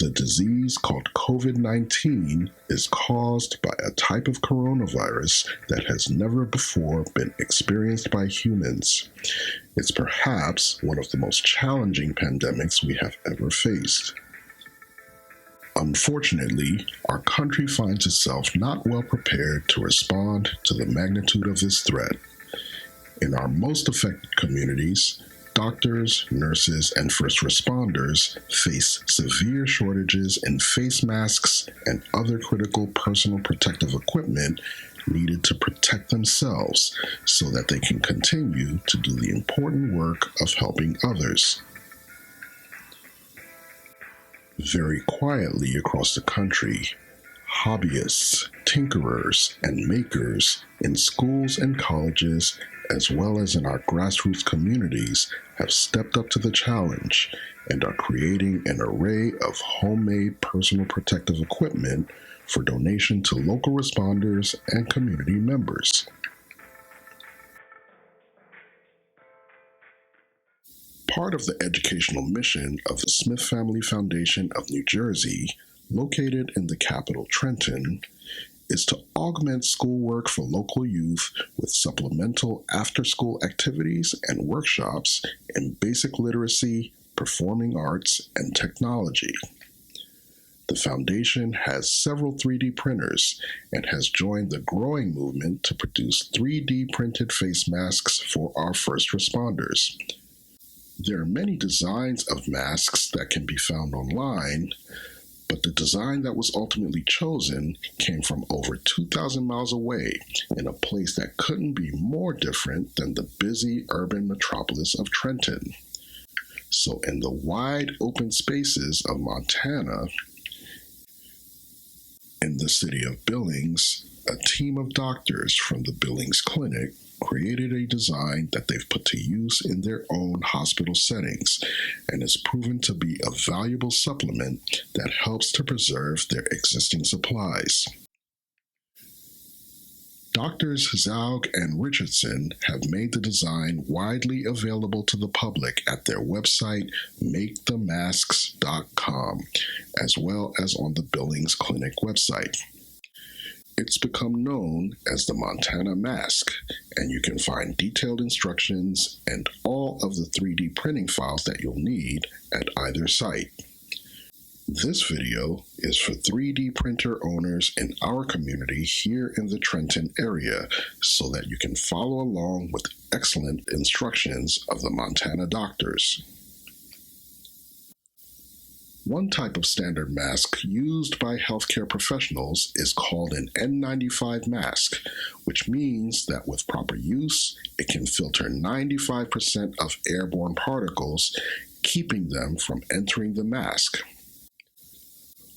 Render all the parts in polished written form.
The disease called COVID-19 is caused by a type of coronavirus that has never before been experienced by humans. It's perhaps one of the most challenging pandemics we have ever faced. Unfortunately, our country finds itself not well prepared to respond to the magnitude of this threat. In our most affected communities, doctors, nurses, and first responders face severe shortages in face masks and other critical personal protective equipment needed to protect themselves so that they can continue to do the important work of helping others. Very quietly across the country, hobbyists, tinkerers, and makers in schools and colleges, as well as in our grassroots communities, have stepped up to the challenge and are creating an array of homemade personal protective equipment for donation to local responders and community members. Part of the educational mission of the Smith Family Foundation of New Jersey, located in the capital Trenton, is to augment schoolwork for local youth with supplemental after-school activities and workshops in basic literacy, performing arts, and technology. The foundation has several 3D printers and has joined the growing movement to produce 3D printed face masks for our first responders. There are many designs of masks that can be found online, but the design that was ultimately chosen came from over 2,000 miles away in a place that couldn't be more different than the busy urban metropolis of Trenton. So in the wide open spaces of Montana, in the city of Billings, a team of doctors from the Billings Clinic created a design that they've put to use in their own hospital settings and is proven to be a valuable supplement that helps to preserve their existing supplies. Doctors Zaug and Richardson have made the design widely available to the public at their website, makethemasks.com, as well as on the Billings Clinic website. It's become known as the Montana Mask, and you can find detailed instructions and all of the 3D printing files that you'll need at either site. This video is for 3D printer owners in our community here in the Trenton area so that you can follow along with excellent instructions of the Montana doctors. One type of standard mask used by healthcare professionals is called an N95 mask, which means that with proper use, it can filter 95% of airborne particles, keeping them from entering the mask.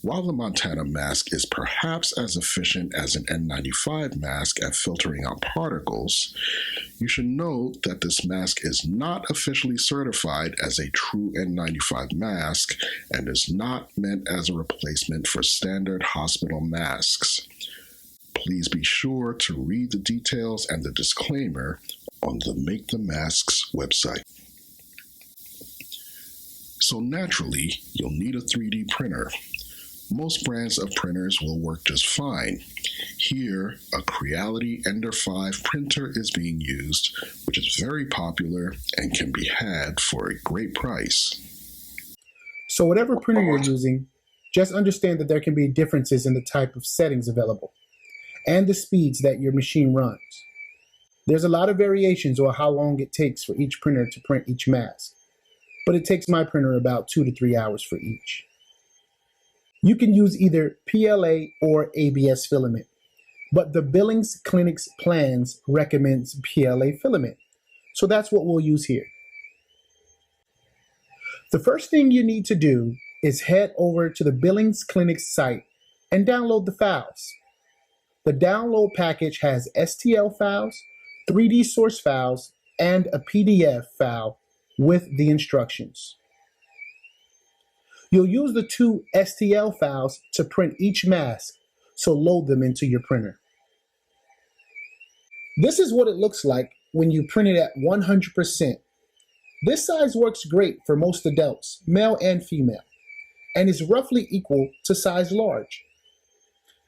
While the Montana mask is perhaps as efficient as an N95 mask at filtering out particles, you should note that this mask is not officially certified as a true N95 mask and is not meant as a replacement for standard hospital masks. Please be sure to read the details and the disclaimer on the Make the Masks website. So naturally, you'll need a 3D printer. Most brands of printers will work just fine. Here, a Creality Ender 5 printer is being used, which is very popular and can be had for a great price. So whatever printer you're using, just understand that there can be differences in the type of settings available and the speeds that your machine runs. There's a lot of variations on how long it takes for each printer to print each mask, but it takes my printer about 2 to 3 hours for each. You can use either PLA or ABS filament, but the Billings Clinic's plans recommends PLA filament, so that's what we'll use here. The first thing you need to do is head over to the Billings Clinic's site and download the files. The download package has STL files, 3D source files, and a PDF file with the instructions. You'll use the 2 STL files to print each mask, so load them into your printer. This is what it looks like when you print it at 100%. This size works great for most adults, male and female, and is roughly equal to size large.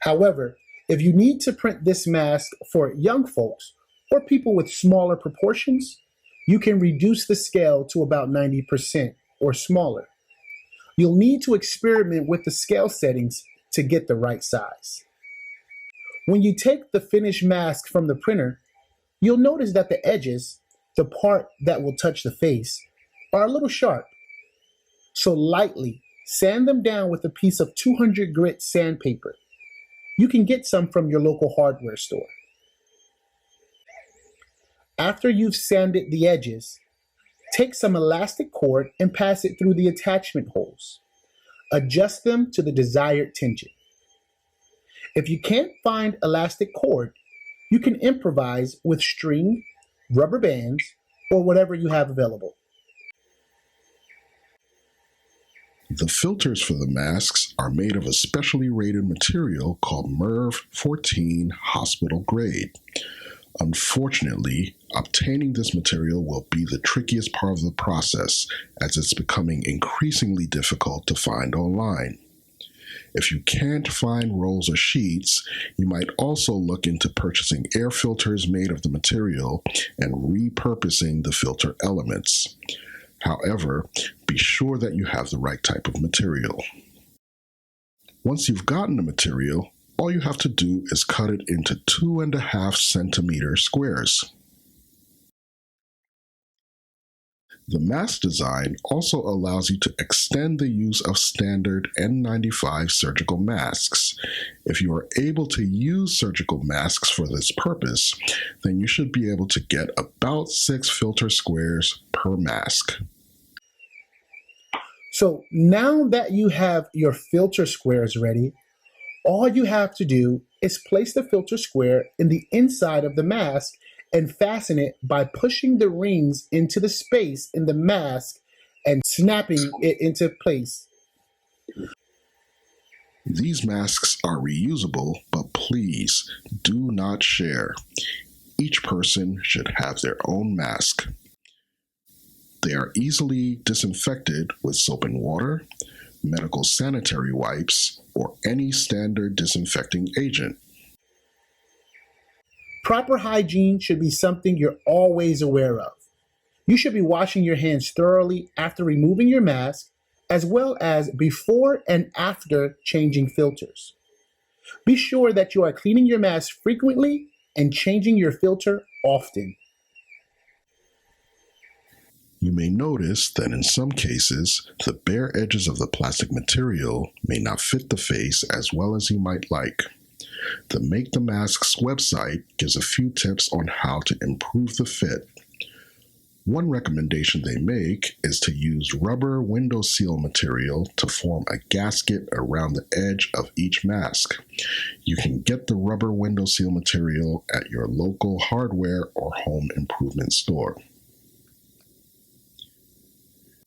However, if you need to print this mask for young folks or people with smaller proportions, you can reduce the scale to about 90% or smaller. You'll need to experiment with the scale settings to get the right size. When you take the finished mask from the printer, you'll notice that the edges, the part that will touch the face, are a little sharp. So lightly sand them down with a piece of 200 grit sandpaper. You can get some from your local hardware store. After you've sanded the edges, take some elastic cord and pass it through the attachment holes. Adjust them to the desired tension. If you can't find elastic cord, you can improvise with string, rubber bands, or whatever you have available. The filters for the masks are made of a specially rated material called MERV 14 hospital grade. Unfortunately, obtaining this material will be the trickiest part of the process, as it's becoming increasingly difficult to find online. If you can't find rolls or sheets, you might also look into purchasing air filters made of the material and repurposing the filter elements. However, be sure that you have the right type of material. Once you've gotten the material, all you have to do is cut it into 2.5 centimeter squares. The mask design also allows you to extend the use of standard N95 surgical masks. If you are able to use surgical masks for this purpose, then you should be able to get about 6 filter squares per mask. So now that you have your filter squares ready, all you have to do is place the filter square in the inside of the mask and fasten it by pushing the rings into the space in the mask and snapping it into place. These masks are reusable, but please do not share. Each person should have their own mask. They are easily disinfected with soap and water, medical sanitary wipes, or any standard disinfecting agent. Proper hygiene should be something you're always aware of. You should be washing your hands thoroughly after removing your mask, as well as before and after changing filters. Be sure that you are cleaning your mask frequently and changing your filter often. You may notice that in some cases, the bare edges of the plastic material may not fit the face as well as you might like. The Make the Masks website gives a few tips on how to improve the fit. One recommendation they make is to use rubber window seal material to form a gasket around the edge of each mask. You can get the rubber window seal material at your local hardware or home improvement store.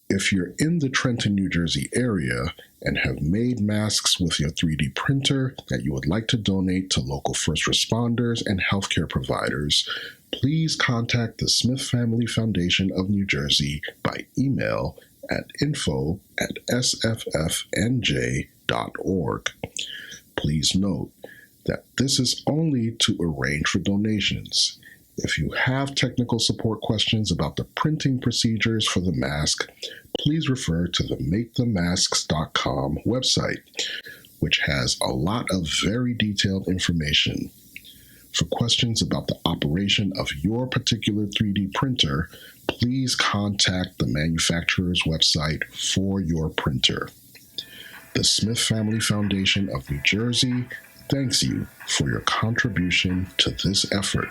If you're in the Trenton, New Jersey area and have made masks with your 3D printer that you would like to donate to local first responders and healthcare providers, please contact the Smith Family Foundation of New Jersey by email at info@sffnj.org. Please note that this is only to arrange for donations. If you have technical support questions about the printing procedures for the mask, please refer to the MakeTheMasks.com website, which has a lot of very detailed information. For questions about the operation of your particular 3D printer, please contact the manufacturer's website for your printer. The Smith Family Foundation of New Jersey thanks you for your contribution to this effort.